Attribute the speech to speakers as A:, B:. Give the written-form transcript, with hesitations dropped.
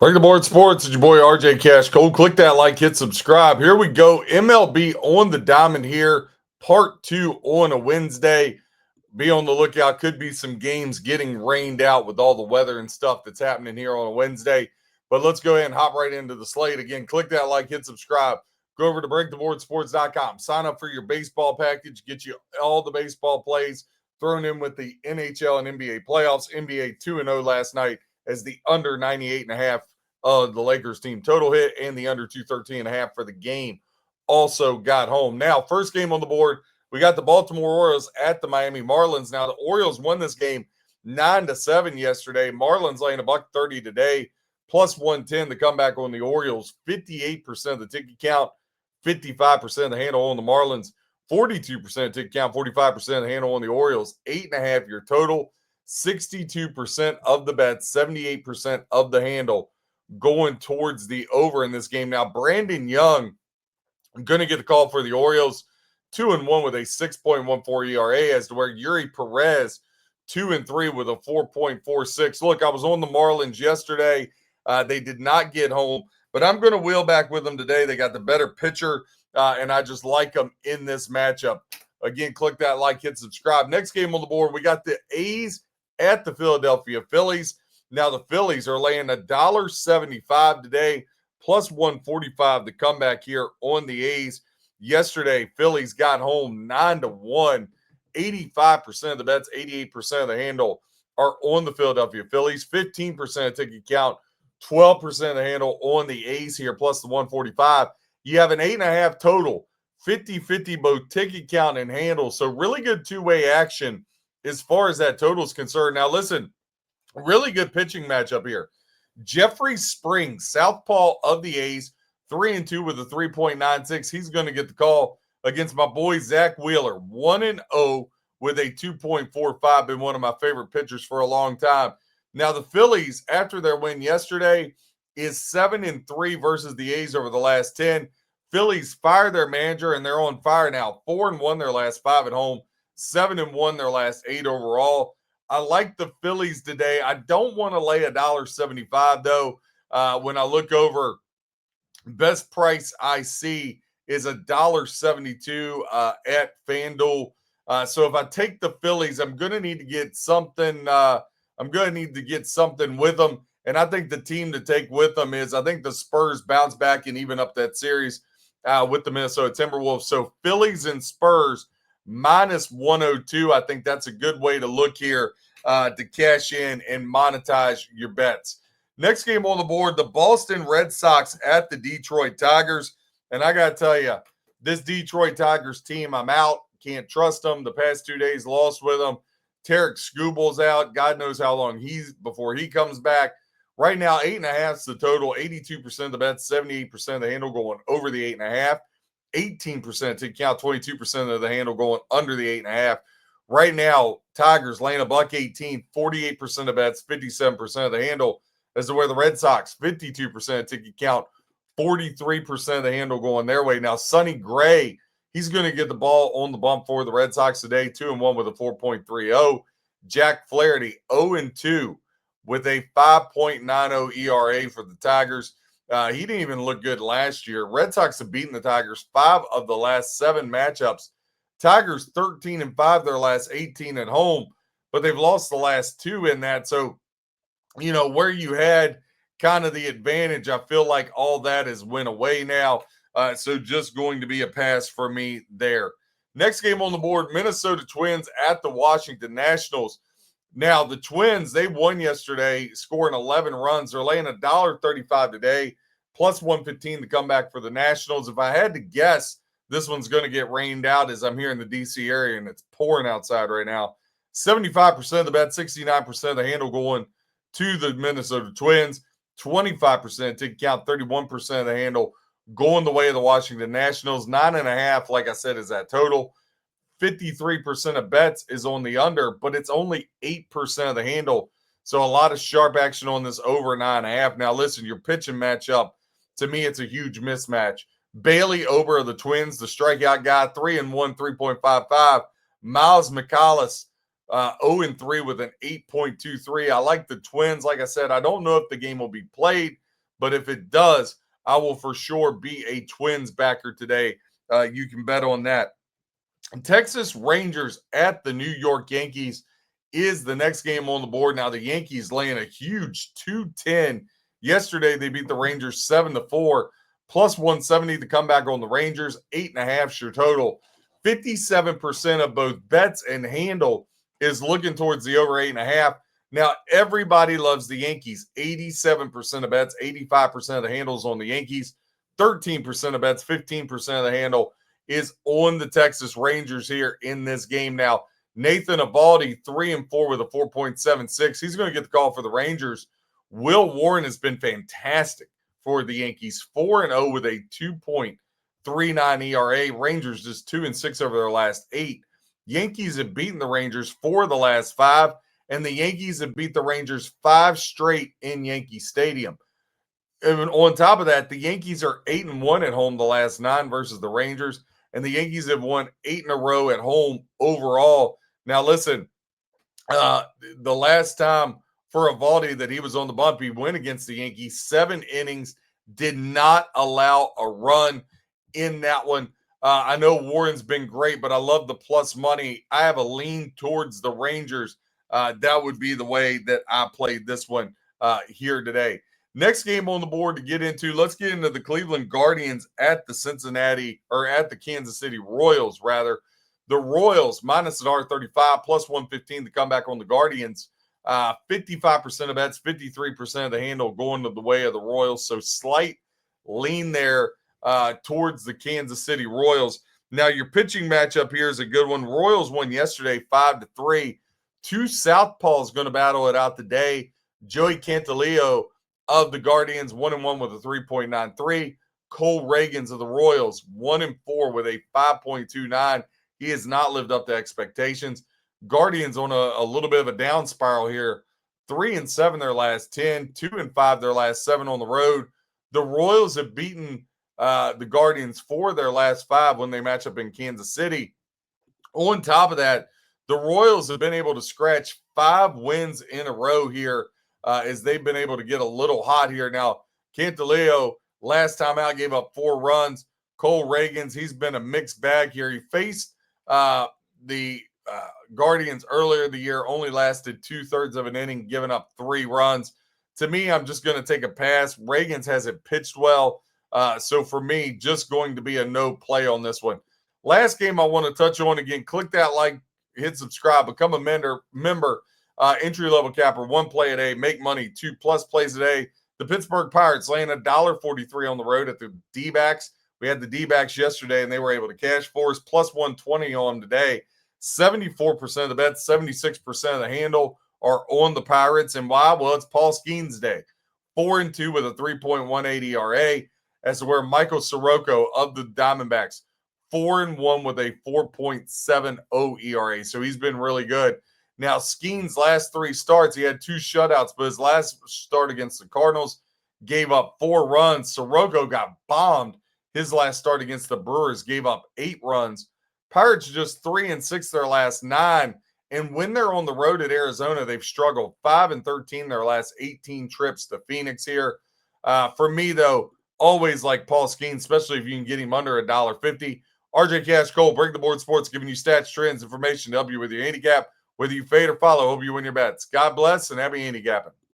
A: Break the board sports. It's your boy RJ Cash Cole. Click that like, hit subscribe. Here we go. MLB on the diamond here. Part 2 on a Wednesday. Be on the lookout. Could be some games getting rained out with all the weather and stuff that's happening here on a Wednesday. But let's go ahead and hop right into the slate. Again, click that like, hit subscribe. Go over to breaktheboardsports.com. Sign up for your baseball package. Get you all the baseball plays thrown in with the NHL and NBA playoffs. NBA 2-0 last night as the under 98.5 the Lakers team total hit, and the under 213.5 for the game also got home. Now, first game on the board, we got the Baltimore Orioles at the Miami Marlins. Now, the Orioles won this game 9-7 yesterday. Marlins laying $1.30 today, plus 110. The comeback on the Orioles, 58% of the ticket count, 55% of the handle on the Marlins, 42% ticket count, 45% of the handle on the Orioles, 8.5 your total, 62% of the bets, 78% of the handle going towards the over in this game. Now, Brandon Young, I'm going to get the call for the Orioles, 2-1 with a 6.14 ERA, as to where Yuri Perez, 2-3 with a 4.46. Look, I was on the Marlins yesterday. They did not get home, but I'm going to wheel back with them today. They got the better pitcher, and I just like them in this matchup. Again, click that like, hit subscribe. Next game on the board, we got the A's at the Philadelphia Phillies. Now, the Phillies are laying $1.75 today, plus 145 to come back here on the A's. Yesterday, Phillies got home 9-1. 85% of the bets, 88% of the handle are on the Philadelphia Phillies. 15% of ticket count, 12% of the handle on the A's here, plus the 145. You have an 8.5 total, 50-50 both ticket count and handle. So really good two-way action as far as that total is concerned. Now, listen, really good pitching matchup here. Jeffrey Springs, southpaw of the A's, 3-2 with a 3.96. He's going to get the call against my boy Zach Wheeler, 1-0 with a 2.45. Been one of my favorite pitchers for a long time. Now, the Phillies, after their win yesterday, is 7-3 versus the A's over the last 10. Phillies fired their manager, and they're on fire now. 4-1 their last 5 at home, 7-1 their last 8 overall. I like the Phillies today. I don't want to lay $1.75 though. When I look over, best price I see is $1.72 at FanDuel. So if I take the Phillies, I'm going to need to get something. I'm going to need to get something with them, and I think the team to take with them is, I think the Spurs bounce back and even up that series with the Minnesota Timberwolves. So Phillies and Spurs minus 102. I think that's a good way to look here to cash in and monetize your bets. Next game on the board, the Boston Red Sox at the Detroit Tigers. And I got to tell you, this Detroit Tigers team, I'm out. Can't trust them. The past 2 days lost with them. Tarek Skubal's out. God knows how long before he comes back. Right now, 8.5 is the total. 82% of the bets, 78% of the handle going over the 8.5. 18% to count, 22% of the handle going under the 8.5. Right now, Tigers laying $1.18, 48% of bets, 57% of the handle, as to where the Red Sox, 52% ticket count, 43% of the handle going their way. Now, Sonny Gray, he's going to get the ball on the bump for the Red Sox today, 2-1 with a 4.30. Jack Flaherty, 0-2 with a 5.90 ERA for the Tigers. He didn't even look good last year. Red Sox have beaten the Tigers 5 of the last 7 matchups. Tigers 13-5 their last 18 at home, but they've lost the last 2 in that. So, where you had kind of the advantage, I feel like all that has went away now. So just going to be a pass for me there. Next game on the board, Minnesota Twins at the Washington Nationals. Now, the Twins, they won yesterday, scoring 11 runs. They're laying $1.35 today, plus 115 to come back for the Nationals. If I had to guess, this one's going to get rained out, as I'm here in the D.C. area, and it's pouring outside right now. 75% of the bet, 69% of the handle going to the Minnesota Twins. 25% ticket count, 31% of the handle going the way of the Washington Nationals. 9.5, like I said, is that total. 53% of bets is on the under, but it's only 8% of the handle. So a lot of sharp action on this over 9.5. Now, listen, your pitching matchup, to me, it's a huge mismatch. Bailey Ober of the Twins, the strikeout guy, 3-1, 3.55. Miles McCollis, 0-3 with an 8.23. I like the Twins. Like I said, I don't know if the game will be played, but if it does, I will for sure be a Twins backer today. You can bet on that. Texas Rangers at the New York Yankees is the next game on the board. Now, the Yankees laying a huge 210. Yesterday, they beat the Rangers 7-4, plus 170 to come back on the Rangers. 8.5 your total. 57% of both bets and handle is looking towards the over 8.5. Now, everybody loves the Yankees. 87% of bets, 85% of the handles on the Yankees, 13% of bets, 15% of the handle is on the Texas Rangers here in this game. Now, Nathan Eovaldi, 3-4 with a 4.76. He's going to get the call for the Rangers. Will Warren has been fantastic for the Yankees, 4-0 with a 2.39 ERA. Rangers just 2-6 over their last 8. Yankees have beaten the Rangers 4 of the last 5, and the Yankees have beat the Rangers 5 straight in Yankee Stadium. And on top of that, the Yankees are 8-1 at home the last 9 versus the Rangers, and the Yankees have won 8 in a row at home overall. Now, listen, the last time for Eovaldi that he was on the bump, he went against the Yankees, 7 innings, did not allow a run in that one. I know Warren's been great, but I love the plus money. I have a lean towards the Rangers. That would be the way that I played this one here today. Next game on the board to get into, let's get into the Cleveland Guardians at the Kansas City Royals, rather. The Royals, minus an R35, plus 115 to come back on the Guardians. 55% of bets, 53% of the handle going to the way of the Royals. So slight lean there towards the Kansas City Royals. Now, your pitching matchup here is a good one. Royals won yesterday 5-3. 2 southpaws going to battle it out today. Joey Cantillo of the Guardians, 1-1 with a 3.93. Cole Reagans of the Royals, 1-4 with a 5.29. He has not lived up to expectations. Guardians on a little bit of a down spiral here. 3-7 their last 10, 2-5 their last 7 on the road. The Royals have beaten the Guardians 4 of their last 5 when they match up in Kansas City. On top of that, the Royals have been able to scratch 5 wins in a row here as they've been able to get a little hot here. Now, Cantillo, last time out, gave up 4 runs. Cole Reagans, he's been a mixed bag here. He faced the Guardians earlier in the year, only lasted 2/3 of an inning, giving up 3 runs. To me, I'm just going to take a pass. Reagans hasn't pitched well. So for me, just going to be a no play on this one. Last game I want to touch on again, click that like, hit subscribe, become a member. Entry-level capper, 1 play a day, make money, 2+ plays a day. The Pittsburgh Pirates laying $1.43 on the road at the Dbacks. We had the Dbacks yesterday, and they were able to cash for us, plus 120 on them today. 74% of the bets, 76% of the handle are on the Pirates. And why? Well, it's Paul Skeens Day. 4-2 with a 3.18 ERA. As to where Michael Soroka of the Diamondbacks, 4-1 with a 4.70 ERA. So he's been really good. Now, Skeen's last 3 starts, he had 2 shutouts, but his last start against the Cardinals gave up 4 runs. Soroka got bombed. His last start against the Brewers gave up 8 runs. Pirates just 3-6 their last 9. And when they're on the road at Arizona, they've struggled. 5-13 their last 18 trips to Phoenix here. For me, though, always like Paul Skeens, especially if you can get him under $1.50. RJ Cash Cole, Break the Board Sports, giving you stats, trends, information to help you with your handicap. Whether you fade or follow, hope you win your bets. God bless and happy handicapping.